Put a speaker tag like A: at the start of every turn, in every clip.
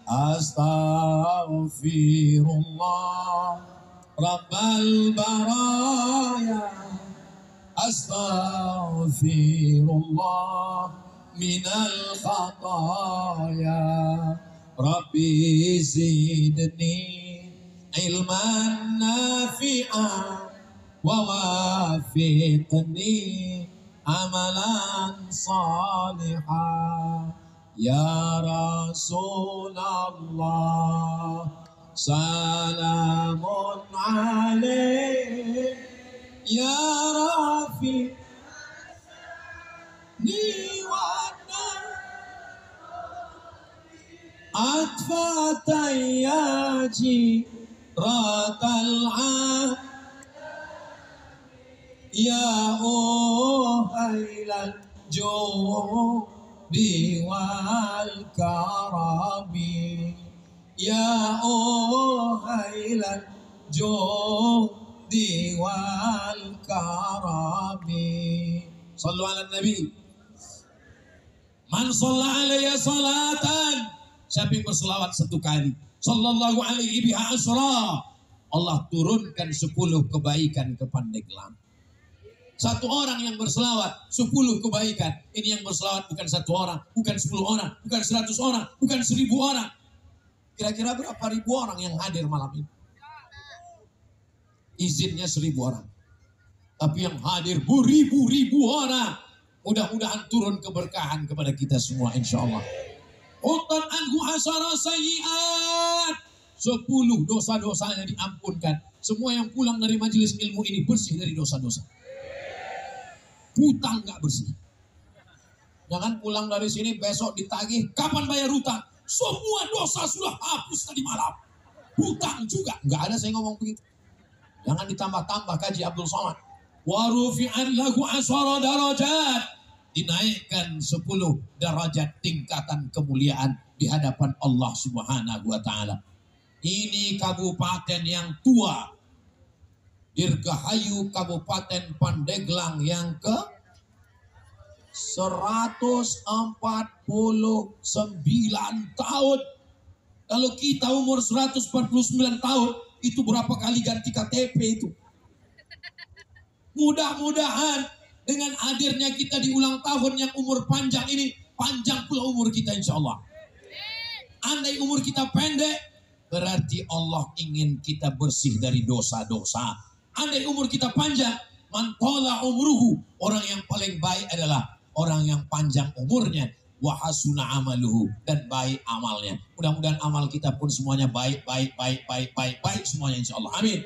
A: Astaghfirullah Rabbal baraya, astaghfirullah minal khataya, Rabbi zidni ilman nafi'an wa wafiqni amalan salihah. Ya Rasulullah salamun alaik ya Rafi niwana atfatayyaji ratal ya uhailal judi wal karami, ya uhailal judi wal karami. Sallu ala nabi. Man shalla alaiya salatan, siapa yang berselawat satu kali, sallallahu alaihi biha asra, Allah turunkan 10 kebaikan ke Pandeglang. Satu orang yang berselawat 10 kebaikan. Ini yang berselawat bukan 1 orang, bukan 10 orang, bukan 100 orang, bukan 1000 orang. Kira-kira berapa ribu orang yang hadir malam ini? Izinnya 1000 orang, tapi yang hadir beribu-ribu orang. Mudah-mudahan turun keberkahan kepada kita semua insyaallah. Utan anhu asara sayyiat, 10 dosa-dosanya diampunkan. Semua yang pulang dari majelis ilmu ini bersih dari dosa-dosa. Hutang nggak bersih. Jangan pulang dari sini besok ditagih, kapan bayar hutang? Semua dosa sudah hapus tadi malam. Hutang juga nggak ada, saya ngomong begitu. Jangan ditambah-tambah kaji Abdul Somad. Wa rufi'an lahu asara darajat, dinaikkan 10 derajat tingkatan kemuliaan di hadapan Allah Subhanahu wa taala. Ini kabupaten yang tua, Dirgahayu Kabupaten Pandeglang yang ke 149 tahun. Kalau kita umur 149 tahun, itu berapa kali ganti KTP itu? Mudah-mudahan dengan hadirnya kita di ulang tahun yang umur panjang ini, panjang pula umur kita insya Allah. Andai umur kita pendek, berarti Allah ingin kita bersih dari dosa-dosa. Andai umur kita panjang, man tala umruhu, orang yang paling baik adalah orang yang panjang umurnya, wa hasuna amaluhu, dan baik amalnya. Mudah-mudahan amal kita pun semuanya baik semuanya insyaallah. Amin.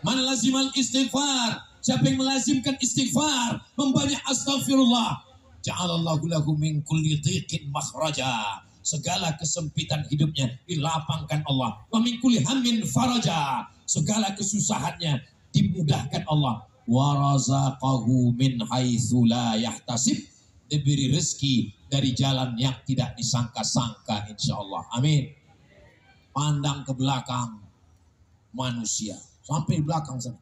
A: Man lazimal istighfar, siapa yang melazimkan istighfar, membanyak astaghfirullah, ja'alallahu lahu min kulli dhiqin makhraja, segala kesempitan hidupnya dilapangkan Allah. Wa min kulli hammin faraja, segala kesusahannya dimudahkan Allah. Wa razaqahu min haitsu la yahtasib, diberi rezeki dari jalan yang tidak disangka-sangka insyaallah. Amin. Pandang ke belakang manusia, sampai belakang sana.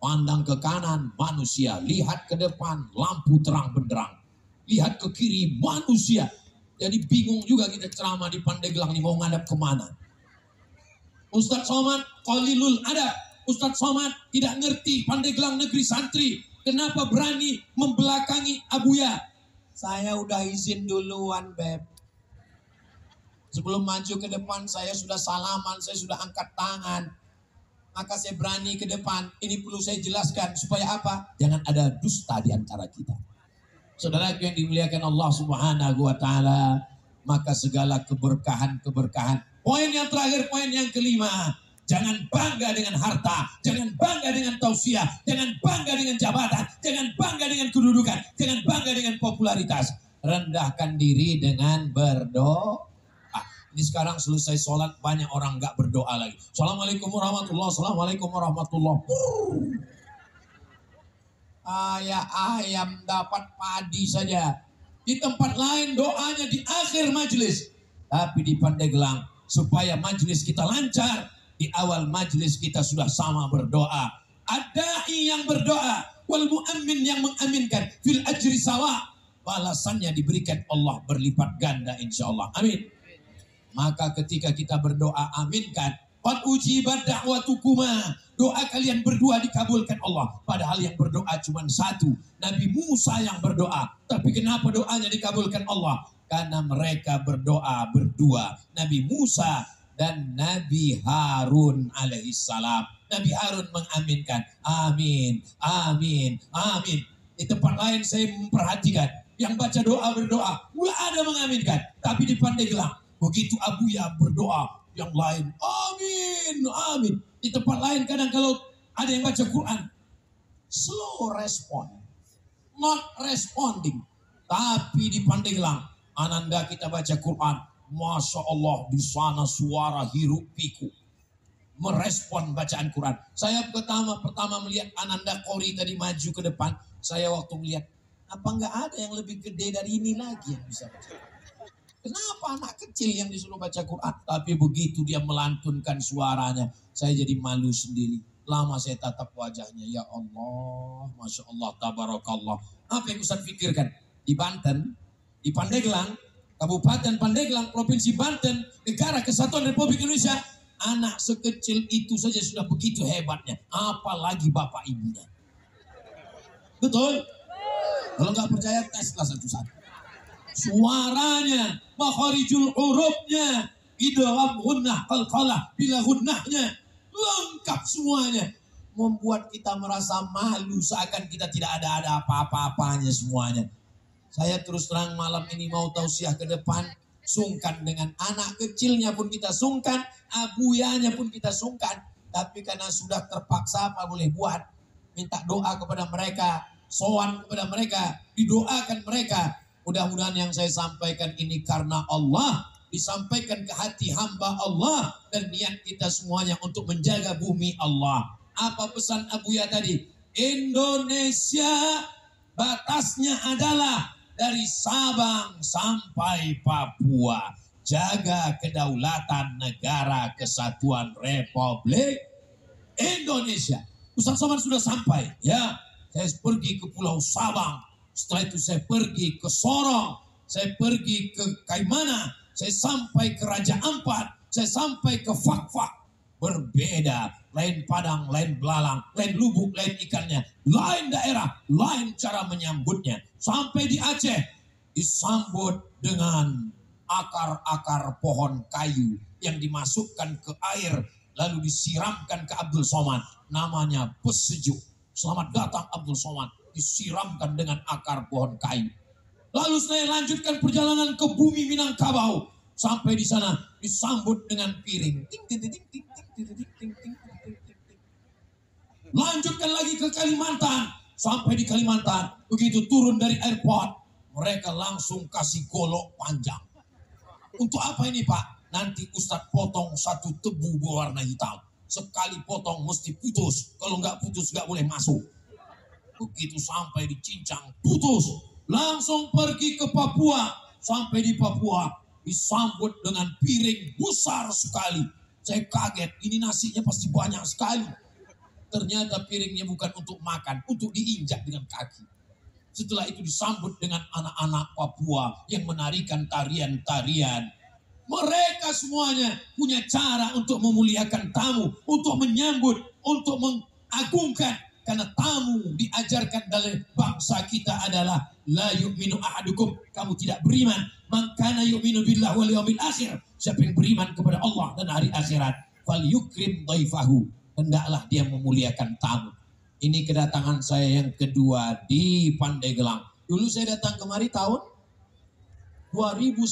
A: Pandang ke kanan manusia, lihat ke depan lampu terang benderang. Lihat ke kiri manusia. Jadi bingung juga kita ceramah di Pandeglang ini mau ngadap kemana. Ustadz Somad qalilul adab. Ustadz Somad tidak ngerti Pandeglang negeri santri. Kenapa berani membelakangi Abuya? Saya udah izin duluan, Beb. Sebelum maju ke depan saya sudah salaman, saya sudah angkat tangan. Maka saya berani ke depan. Ini perlu saya jelaskan supaya apa? Jangan ada dusta di antara kita. Saudara yang dimuliakan Allah Subhanahu wa taala, maka segala keberkahan. Poin yang terakhir, poin yang kelima. Jangan bangga dengan harta, jangan bangga dengan tausiah, jangan bangga dengan jabatan, jangan bangga dengan kedudukan, jangan bangga dengan popularitas. Rendahkan diri dengan berdoa. Ini sekarang selesai sholat banyak orang nggak berdoa lagi. Assalamualaikum warahmatullahi wabarakatuh. Assalamualaikum warahmatullahi wabarakatuh. Ayam dapat padi saja. Di tempat lain doanya di akhir majelis. Tapi di Pandeglang supaya majelis kita lancar, di awal majelis kita sudah sama berdoa. Adai yang berdoa, wal mu'ammin yang mengaminkan, fil ajri sawa. Balasannya diberikan Allah berlipat ganda insyaallah. Amin. Maka ketika kita berdoa, aminkan. Qad ujibat da'watukuma. Doa kalian berdua dikabulkan Allah. Padahal yang berdoa cuma satu. Nabi Musa yang berdoa. Tapi kenapa doanya dikabulkan Allah? Karena mereka berdoa berdua. Nabi Musa dan Nabi Harun alaihissalam. Nabi Harun mengaminkan. Amin, amin, amin. Di tempat lain saya memperhatikan. Yang baca doa berdoa. Nggak ada mengaminkan. Tapi di Pandeglang. Begitu Abuya berdoa, yang lain amin, amin. Di tempat lain kadang kalau ada yang baca Quran, slow respon, not responding. Tapi di Pandeglang, Ananda kita baca Quran, Masya Allah di sana suara hiruk pikuk, merespon bacaan Quran. Saya pertama melihat Ananda Kori tadi maju ke depan, saya waktu melihat, apa nggak ada yang lebih gede dari ini lagi yang bisa baca? Kenapa anak kecil yang disuruh baca Quran? Tapi begitu dia melantunkan suaranya, saya jadi malu sendiri. Lama saya tatap wajahnya, ya Allah, Masya Allah, Tabarakallah. Apa yang Ustaz pikirkan? Di Banten, di Pandeglang, Kabupaten Pandeglang, Provinsi Banten, Negara Kesatuan Republik Indonesia, anak sekecil itu saja sudah begitu hebatnya. Apalagi bapak ibunya. Betul? Kalau nggak percaya, teslah satu-satu. Suaranya, makharijul hurufnya, idgham gunnah, qalqalah, bila gunnahnya, lengkap semuanya. Membuat kita merasa malu seakan kita tidak ada apa-apanya semuanya. Saya terus terang malam ini mau tausiah ke depan, sungkan dengan anak kecilnya pun kita sungkan, abuyanya pun kita sungkan. Tapi karena sudah terpaksa apa boleh buat, minta doa kepada mereka, sowan kepada mereka, didoakan mereka. Mudah-mudahan yang saya sampaikan ini karena Allah, disampaikan ke hati hamba Allah, dan niat kita semuanya untuk menjaga bumi Allah. Apa pesan Abuya tadi? Indonesia batasnya adalah dari Sabang sampai Papua. Jaga kedaulatan negara kesatuan Republik Indonesia. Ustaz Somad sudah sampai, ya. Saya pergi ke Pulau Sabang. Setelah itu saya pergi ke Sorong, saya pergi ke Kaimana, saya sampai ke Raja Ampat, saya sampai ke Fak-Fak. Berbeda, lain Padang, lain Belalang, lain lubuk, lain ikannya, lain daerah, lain cara menyambutnya. Sampai di Aceh, disambut dengan akar-akar pohon kayu yang dimasukkan ke air, lalu disiramkan ke Abdul Somad. Namanya Pesejuk. Selamat datang Abdul Somad. Disiramkan dengan akar pohon kayu. Lalu saya lanjutkan perjalanan ke bumi Minangkabau. Sampai di sana disambut dengan piring. Lanjutkan lagi ke Kalimantan. Sampai di Kalimantan. Begitu turun dari airport, mereka langsung kasih golok panjang. Untuk apa ini Pak? Nanti Ustadz potong satu tebu berwarna hitam. Sekali potong mesti putus. Kalau nggak putus nggak boleh masuk. Begitu sampai di Cincang, putus. Langsung pergi ke Papua. Sampai di Papua, disambut dengan piring besar sekali. Saya kaget, ini nasinya pasti banyak sekali. Ternyata piringnya bukan untuk makan, untuk diinjak dengan kaki. Setelah itu disambut dengan anak-anak Papua yang menarikan tarian-tarian. Mereka semuanya punya cara untuk memuliakan tamu, untuk menyambut, untuk mengagungkan. Karena tamu diajarkan dari bangsa kita adalah la yu'minu ahadukum, kamu tidak beriman, man kana yu'minu billahi wal yawmil akhir, siapa yang beriman kepada Allah dan hari akhirat, fal yukrim dhaifahu, hendaklah dia memuliakan tamu. Ini kedatangan saya yang kedua di Pandeglang. Dulu saya datang kemari tahun 2019,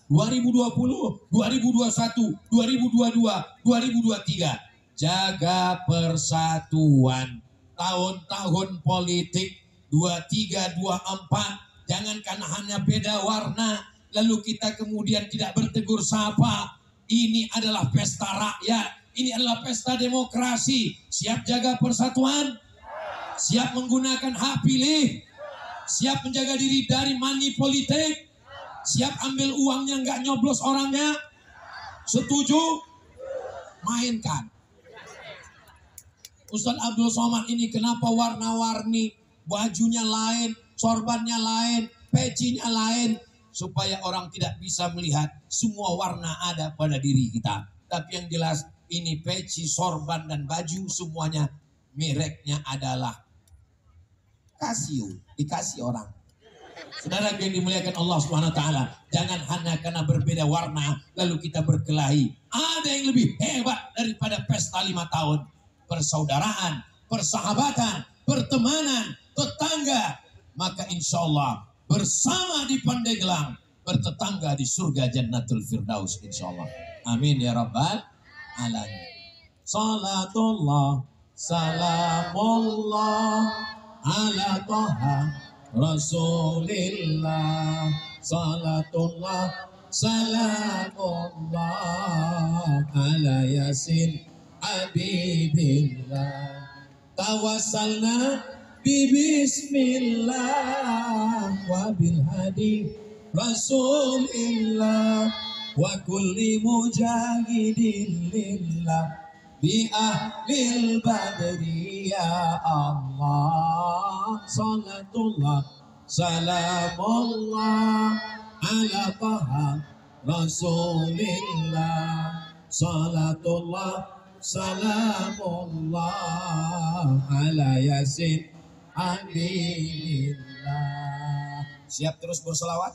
A: 2020, 2021, 2022, 2023. Jaga persatuan. Tahun-tahun politik 23, 24, jangan karena hanya beda warna lalu kita kemudian tidak bertegur sapa. Ini adalah pesta rakyat, ini adalah pesta demokrasi. Siap jaga persatuan? Siap menggunakan hak pilih? Siap menjaga diri dari money politik? Siap ambil uangnya nggak nyoblos orangnya? Setuju? Mainkan. Ustaz Abdul Somad ini kenapa warna-warni, bajunya lain, sorbannya lain, pecinya lain. supaya orang tidak bisa melihat semua warna ada pada diri kita. Tapi yang jelas ini peci, sorban dan baju semuanya mereknya adalah Casio, dikasih orang. Saudara yang dimuliakan Allah Subhanahu wa taala, jangan hanya karena berbeda warna lalu kita berkelahi. Ada yang lebih hebat daripada pesta 5 tahun. Persaudaraan, persahabatan, pertemanan, tetangga. Maka insya Allah bersama di Pandeglang, bertetangga di surga Jannatul Firdaus insya Allah. Amin ya rabbal alamin. Salatullah, salamullah ala Taha Rasulillah. Salatullah, salamullah ala Yasin Habibillah. Tawassalna bismillah wa bil hadi Rasulillah wa kulli mujahidin lillah bi ahlil badri ya Allah. Salatullah, salamullah ala Taha Rasulillah. Salatullah, salamullah ala Yasin Habibillah. Siap terus berselawat?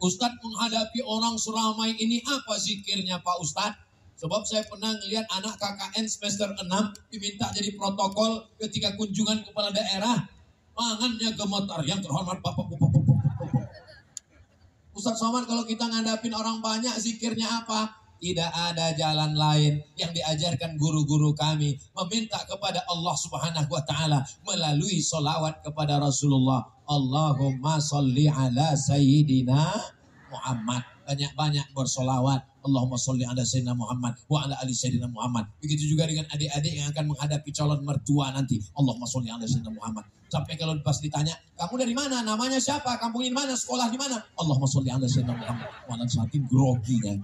A: Ustadz menghadapi orang seramai ini apa zikirnya Pak Ustadz? Sebab saya pernah ngelihat anak KKN semester 6 diminta jadi protokol ketika kunjungan kepala daerah. Tangannya gemetar, yang terhormat Bapak. Ustadz Somad, kalau kita ngadapin orang banyak zikirnya apa? Tidak ada jalan lain yang diajarkan guru-guru kami. Meminta kepada Allah Subhanahu wa ta'ala melalui solawat kepada Rasulullah. Allahumma sholli ala Sayyidina Muhammad. Banyak-banyak bersolawat. Allahumma sholli ala Sayyidina Muhammad wa ala ali Sayyidina Muhammad. Begitu juga dengan adik-adik yang akan menghadapi calon mertua nanti. Allahumma sholli ala Sayyidina Muhammad. Sampai kalau pas ditanya, kamu dari mana? Namanya siapa? Kampung di mana? Sekolah di mana? Allahumma sholli ala Sayyidina Muhammad. Walau saking groginya.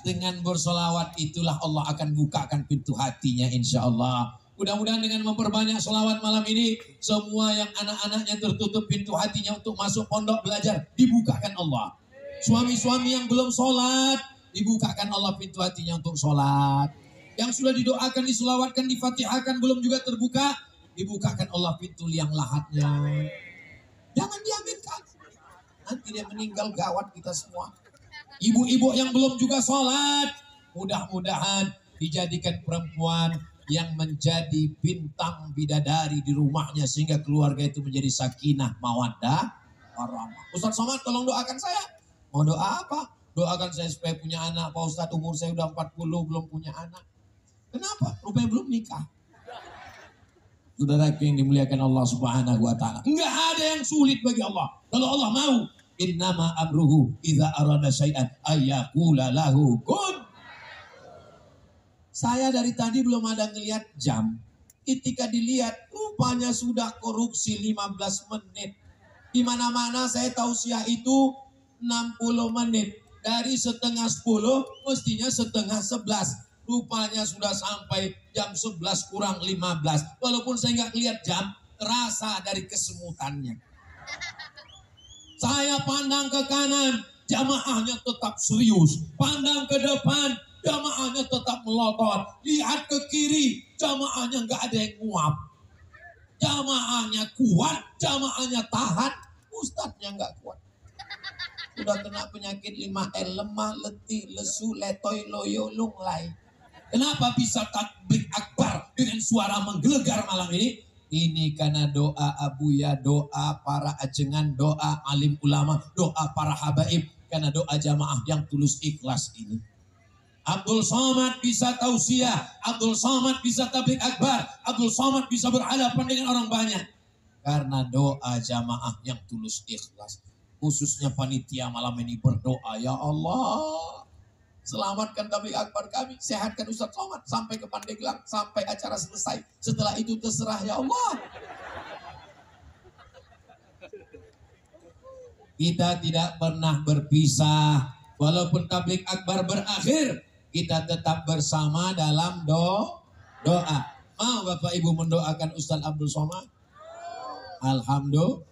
A: Dengan bersolawat itulah Allah akan bukakan pintu hatinya insya Allah. Mudah-mudahan dengan memperbanyak solawat malam ini, semua yang anak-anaknya tertutup pintu hatinya untuk masuk pondok belajar, dibukakan Allah. Suami-suami yang belum sholat, dibukakan Allah pintu hatinya untuk sholat. Yang sudah didoakan, diselawatkan, difatihahkan, belum juga terbuka, dibukakan Allah pintu liang lahatnya. Jangan diaminkan. Nanti dia meninggal gawat kita semua. Ibu-ibu yang belum juga sholat, mudah-mudahan dijadikan perempuan yang menjadi bintang bidadari di rumahnya sehingga keluarga itu menjadi sakinah, mawaddah, warahmah. Ustadz Somad, tolong doakan saya. Mau doa apa? Doakan saya supaya punya anak. Pak Ustadz, umur saya udah 40 belum punya anak. Kenapa? Rupanya belum nikah. Saudara yang dimuliakan Allah Subhanahu wa ta'ala, enggak ada yang sulit bagi Allah. Kalau Allah mau, innama amruhu idza arada syai'an ayyaqula lahu kun. Saya dari tadi belum ada ngelihat jam. Ketika dilihat rupanya sudah korupsi 15 menit. Di mana-mana saya tausiah itu 60 menit. Dari setengah 10 mestinya setengah 11. Rupanya sudah sampai jam 11 kurang 15. Walaupun saya nggak lihat jam, terasa dari kesemutannya. Saya pandang ke kanan, jamaahnya tetap serius. Pandang ke depan, jamaahnya tetap melotot. Lihat ke kiri, jamaahnya nggak ada yang nguap. Jamaahnya kuat, jamaahnya tahan, ustadznya nggak kuat. Sudah kena penyakit 5L, lemah, letih, lesu, letoy, loyo, lunglai. Kenapa bisa takbir akbar dengan suara menggelegar malam ini? Ini karena doa abuya, doa para ajengan, doa alim ulama, doa para habaib. Karena doa jamaah yang tulus ikhlas ini. Abdul Somad bisa tausiah, Abdul Somad bisa tablik akbar, Abdul Somad bisa berhadapan dengan orang banyak. Karena doa jamaah yang tulus ikhlas. Khususnya panitia malam ini berdoa, ya Allah, selamatkan tablik akbar kami, sehatkan Ustadz Somad sampai ke Pandeglang, sampai acara selesai. Setelah itu terserah ya Allah. Kita tidak pernah berpisah. Walaupun tablik akbar berakhir, kita tetap bersama dalam doa. Mau Bapak Ibu mendoakan Ustadz Abdul Somad? Alhamdulillah.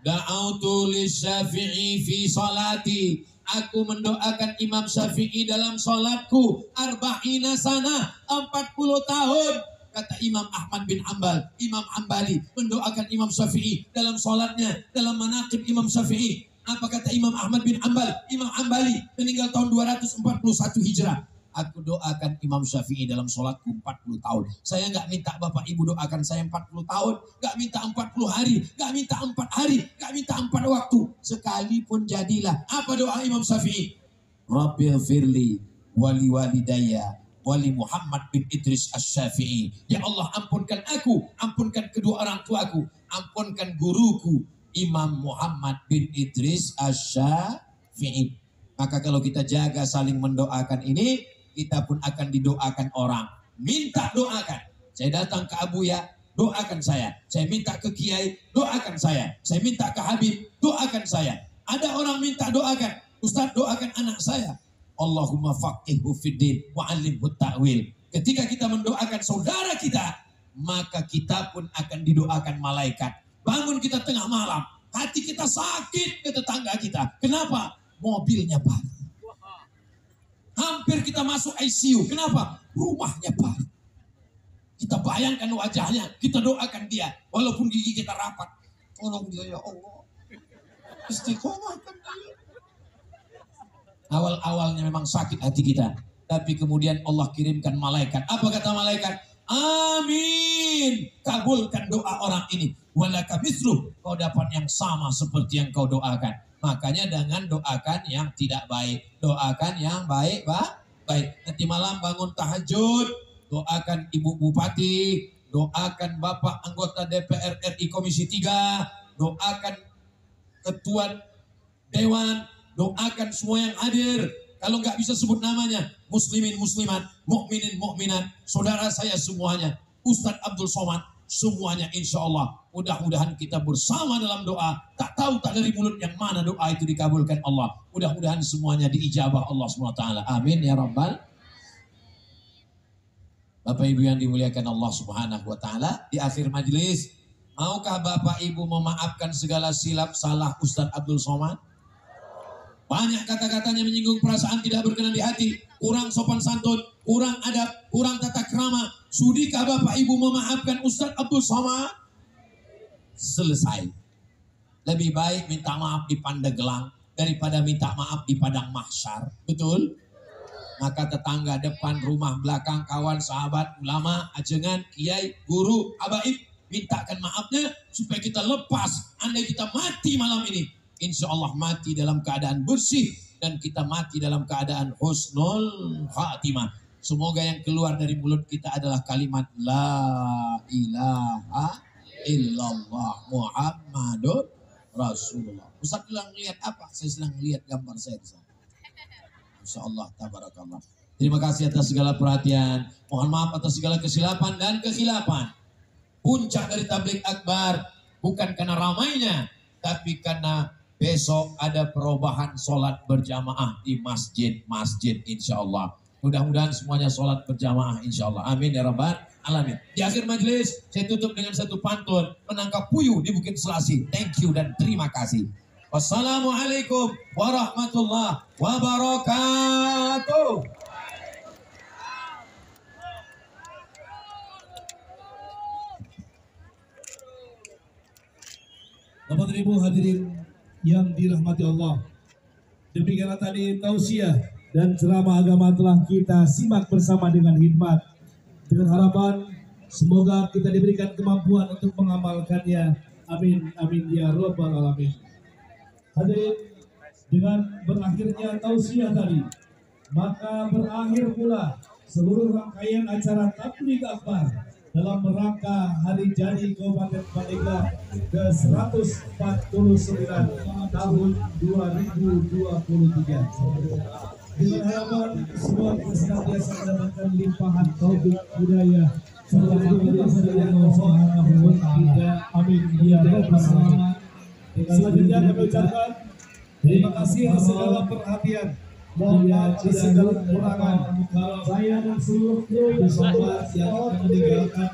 A: Da'autu lisyafi'i fi salati. Aku mendoakan Imam Syafi'i dalam salatku. Arba'ina sana, 40 tahun. Kata Imam Ahmad bin Hanbal, Imam Hanbali mendoakan Imam Syafi'i dalam salatnya, dalam manaqib Imam Syafi'i. Apa kata Imam Ahmad bin Hanbal? Imam Hanbali meninggal tahun 241 Hijrah. Aku doakan Imam Syafi'i dalam sholatku 40 tahun. Saya nggak minta Bapak Ibu doakan saya 40 tahun. Nggak minta 40 hari. Nggak minta 4 hari. Nggak minta 4 waktu. Sekalipun jadilah. Apa doa Imam Syafi'i? Rabbil firli wali walidayya wali Muhammad bin Idris Asy-Syafi'i. Ya Allah, ampunkan aku. Ampunkan kedua orang tuaku. Ampunkan guruku Imam Muhammad bin Idris Asy-Syafi'i. Maka kalau kita jaga saling mendoakan ini, kita pun akan didoakan orang. Minta doakan. Saya datang ke Abuya, doakan saya. Saya minta ke Kiai, doakan saya. Saya minta ke Habib, doakan saya. Ada orang minta doakan. Ustaz, doakan anak saya. Allahumma faqihhu fiddin wa 'allimhu ta'wil. Ketika kita mendoakan saudara kita, maka kita pun akan didoakan malaikat. Bangun kita tengah malam, hati kita sakit ke tetangga kita. Kenapa? Mobilnya baru. Hampir kita masuk ICU. Kenapa? Rumahnya baru. Kita bayangkan wajahnya, kita doakan dia. Walaupun gigi kita rapat. Tolong dia ya Allah. Istiqomahkan dia. Awal-awalnya memang sakit hati kita. Tapi kemudian Allah kirimkan malaikat. Apa kata malaikat? Amin. Kabulkan doa orang ini. Walaka misluh. Kau dapat yang sama seperti yang kau doakan. Makanya jangan doakan yang tidak baik. Doakan yang baik, baik. Nanti malam bangun tahajud. Doakan Ibu Bupati. Doakan Bapak anggota DPR RI Komisi 3. Doakan Ketua Dewan. Doakan semua yang hadir. Kalau nggak bisa sebut namanya. Muslimin, muslimat. Mukminin, mukminat. Saudara saya semuanya. Ustadz Abdul Somad. Semuanya insya Allah. Mudah-mudahan kita bersama dalam doa. Tak tahu tak dari mulut yang mana doa itu dikabulkan Allah. Mudah-mudahan semuanya diijabah Allah SWT. Amin ya Rabbal. Bapak Ibu yang dimuliakan Allah Subhanahu wa Ta'ala. Di akhir majelis, maukah Bapak Ibu memaafkan segala silap salah Ustadz Abdul Somad? Banyak kata-katanya menyinggung perasaan tidak berkenan di hati. Kurang sopan santun, kurang adab, kurang tata krama. Sudikah Bapak Ibu memaafkan Ustadz Abdul Somad? Selesai. Lebih baik minta maaf di Pandeglang daripada minta maaf di Padang Mahsyar. Betul? Maka tetangga depan, rumah belakang, kawan, sahabat, ulama, ajengan, kiai, guru, habaib, mintakan maafnya supaya kita lepas. Andai kita mati malam ini, insya Allah mati dalam keadaan bersih dan kita mati dalam keadaan husnul khatimah. Semoga yang keluar dari mulut kita adalah kalimat La ilaha illallah Muhammadur Rasulullah. Ustaz bilang lihat apa? Saya sedang lihat gambar saya di sana. Insya Allah, tabarakallah. Terima kasih atas segala perhatian. Mohon maaf atas segala kesilapan dan kekhilafan. Puncak dari tabligh akbar bukan karena ramainya, tapi karena besok ada perubahan sholat berjamaah di masjid-masjid insya Allah. Mudah-mudahan semuanya sholat berjamaah insya Allah. Amin ya Rabbal Alamin. Di akhir majelis saya tutup dengan satu pantun menangkap puyuh di Bukit Selasi. Thank you dan terima kasih. Wassalamualaikum warahmatullahi wabarakatuh.
B: Bapak Ibu hadirin yang dirahmati Allah, demikianlah tadi tausiah dan ceramah agama telah kita simak bersama dengan hikmat, dengan harapan semoga kita diberikan kemampuan untuk mengamalkannya. Amin amin ya rabbal alamin. Hadirin, dengan berakhirnya tausiah tadi, maka berakhir pula seluruh rangkaian acara tabligh akbar dalam rangka hari jadi Kabupaten Pandeglang ke-149 tahun 2023. Dengan harapan semua kita senantiasa mendapatkan limpahan taufik hidayah serta keberkahan yang Allah Subhanahu wa Ta'ala. Amin ya rabbal alamin. Selanjutnya kami ucapkan terima kasih atas segala perhatian. Mohon maaf atas segala kekurangan. Saya dan seluruh kru yang meninggalkan